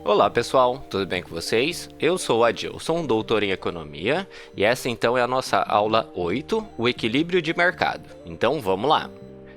Olá pessoal, tudo bem com vocês? Eu sou o Adilson, doutor em Economia, e essa então é a nossa aula 8, o equilíbrio de mercado. Então vamos lá!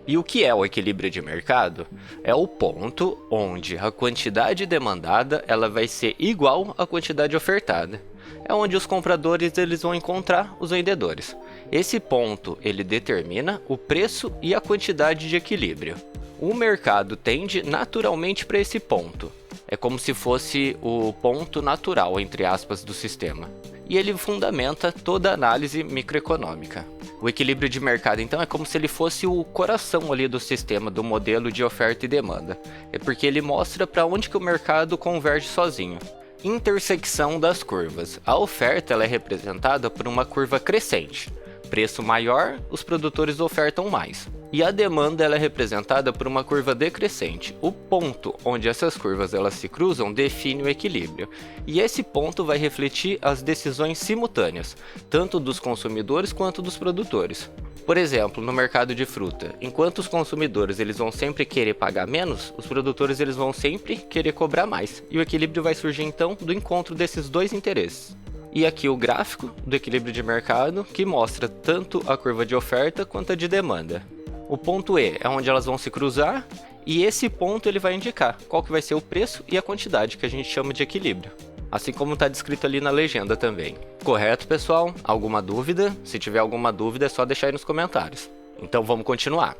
E o que é o equilíbrio de mercado? É o ponto onde a quantidade demandada ela vai ser igual à quantidade ofertada. É onde os compradores eles vão encontrar os vendedores. Esse ponto ele determina o preço e a quantidade de equilíbrio. O mercado tende naturalmente para esse ponto. É como se fosse o ponto natural, entre aspas, do sistema. E ele fundamenta toda a análise microeconômica. O equilíbrio de mercado, então, é como se ele fosse o coração ali do sistema, do modelo de oferta e demanda. É porque ele mostra para onde que o mercado converge sozinho. Intersecção das curvas. A oferta ela é representada por uma curva crescente. Preço maior, os produtores ofertam mais. E a demanda ela é representada por uma curva decrescente. O ponto onde essas curvas elas se cruzam define o equilíbrio. E esse ponto vai refletir as decisões simultâneas, tanto dos consumidores quanto dos produtores. Por exemplo, no mercado de fruta, enquanto os consumidores eles vão sempre querer pagar menos, os produtores eles vão sempre querer cobrar mais. E o equilíbrio vai surgir então do encontro desses dois interesses. E aqui o gráfico do equilíbrio de mercado que mostra tanto a curva de oferta quanto a de demanda. O ponto E é onde elas vão se cruzar e esse ponto ele vai indicar qual que vai ser o preço e a quantidade que a gente chama de equilíbrio. Assim como está descrito ali na legenda também. Correto, pessoal? Alguma dúvida? Se tiver alguma dúvida é só deixar aí nos comentários. Então vamos continuar.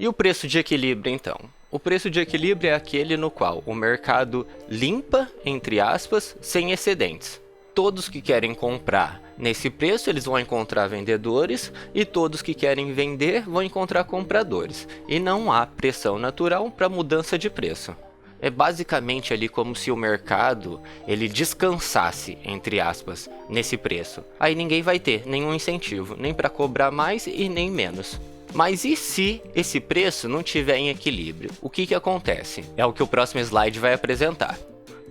E o preço de equilíbrio então? O preço de equilíbrio é aquele no qual o mercado limpa, entre aspas, sem excedentes. Todos que querem comprar nesse preço, eles vão encontrar vendedores e todos que querem vender vão encontrar compradores. E não há pressão natural para mudança de preço. É basicamente ali como se o mercado ele descansasse, entre aspas, nesse preço. Aí ninguém vai ter nenhum incentivo, nem para cobrar mais e nem menos. Mas e se esse preço não tiver em equilíbrio? O que acontece? É o que o próximo slide vai apresentar.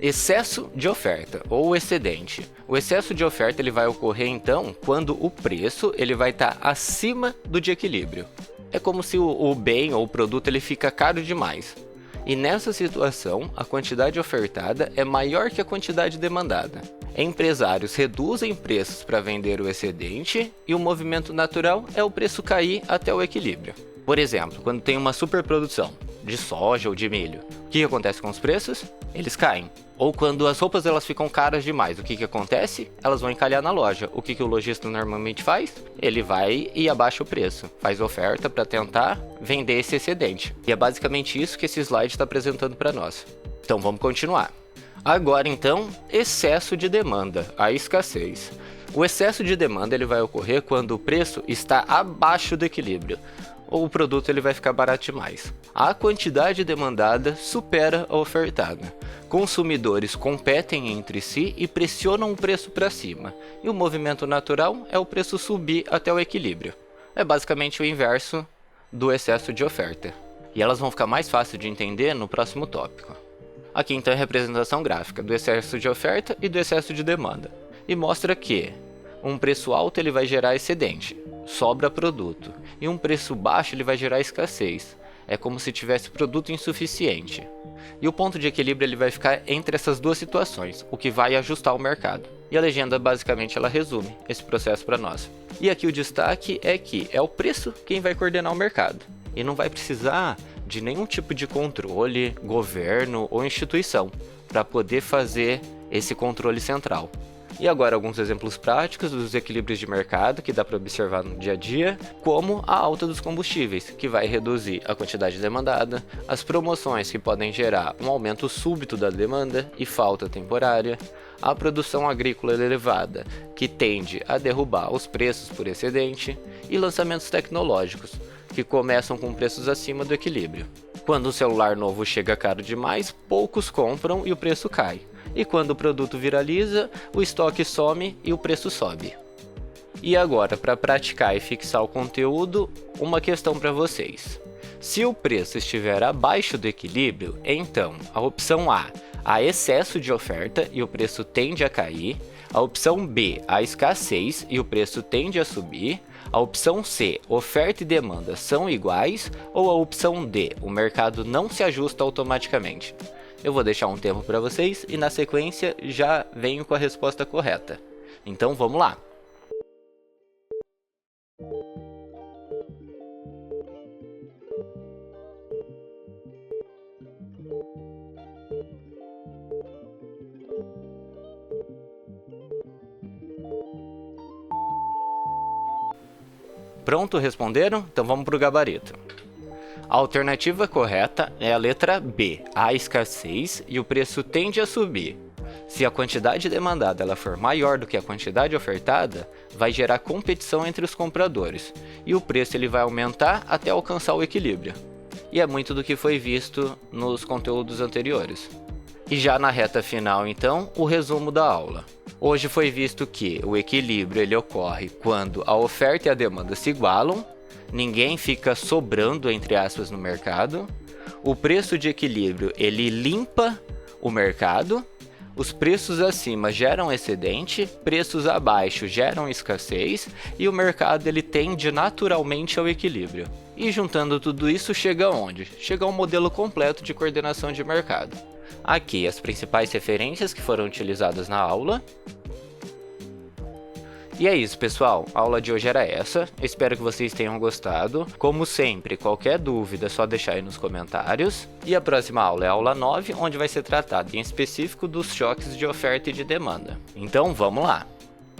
Excesso de oferta ou excedente. O excesso de oferta ele vai ocorrer então quando o preço ele vai estar acima do de equilíbrio. É como se o bem ou o produto ele fica caro demais. E nessa situação, a quantidade ofertada é maior que a quantidade demandada. Empresários reduzem preços para vender o excedente e o movimento natural é o preço cair até o equilíbrio. Por exemplo, quando tem uma superprodução de soja ou de milho, o que acontece com os preços? Eles caem. Ou quando as roupas elas ficam caras demais, o que acontece? Elas vão encalhar na loja. O que o lojista normalmente faz? Ele vai e abaixa o preço, faz oferta para tentar vender esse excedente. E é basicamente isso que esse slide está apresentando para nós. Então vamos continuar. Agora então, excesso de demanda, a escassez. O excesso de demanda ele vai ocorrer quando o preço está abaixo do equilíbrio. Ou o produto ele vai ficar barato demais. A quantidade demandada supera a ofertada. Consumidores competem entre si e pressionam o preço para cima. E o movimento natural é o preço subir até o equilíbrio. É basicamente o inverso do excesso de oferta. E elas vão ficar mais fáceis de entender no próximo tópico. Aqui então é a representação gráfica do excesso de oferta e do excesso de demanda. E mostra que um preço alto ele vai gerar excedente, sobra produto, e um preço baixo ele vai gerar escassez. É como se tivesse produto insuficiente. E o ponto de equilíbrio ele vai ficar entre essas duas situações, o que vai ajustar o mercado. E a legenda basicamente ela resume esse processo para nós. E aqui o destaque é que é o preço quem vai coordenar o mercado. E não vai precisar de nenhum tipo de controle, governo ou instituição para poder fazer esse controle central. E agora alguns exemplos práticos dos equilíbrios de mercado que dá para observar no dia a dia, como a alta dos combustíveis, que vai reduzir a quantidade demandada, as promoções que podem gerar um aumento súbito da demanda e falta temporária, a produção agrícola elevada, que tende a derrubar os preços por excedente, e lançamentos tecnológicos, que começam com preços acima do equilíbrio. Quando o celular novo chega caro demais, poucos compram e o preço cai. E quando o produto viraliza, o estoque some e o preço sobe. E agora, para praticar e fixar o conteúdo, uma questão para vocês. Se o preço estiver abaixo do equilíbrio, então a opção A, há excesso de oferta e o preço tende a cair. A opção B, há escassez e o preço tende a subir. A opção C, oferta e demanda são iguais. Ou a opção D, o mercado não se ajusta automaticamente. Eu vou deixar um tempo para vocês e na sequência já venho com a resposta correta. Então vamos lá! Pronto, responderam? Então vamos para o gabarito. A alternativa correta é a letra B. Há escassez e o preço tende a subir. Se a quantidade demandada ela for maior do que a quantidade ofertada, vai gerar competição entre os compradores e o preço ele vai aumentar até alcançar o equilíbrio. E é muito do que foi visto nos conteúdos anteriores. E já na reta final, então, o resumo da aula. Hoje foi visto que o equilíbrio ele ocorre quando a oferta e a demanda se igualam, ninguém fica sobrando, entre aspas, no mercado, o preço de equilíbrio ele limpa o mercado, os preços acima geram excedente, preços abaixo geram escassez e o mercado ele tende naturalmente ao equilíbrio. E juntando tudo isso chega aonde? Chega a um modelo completo de coordenação de mercado. Aqui as principais referências que foram utilizadas na aula. E é isso, pessoal. A aula de hoje era essa. Espero que vocês tenham gostado. Como sempre, qualquer dúvida é só deixar aí nos comentários. E a próxima aula é a aula 9, onde vai ser tratado em específico dos choques de oferta e de demanda. Então, vamos lá!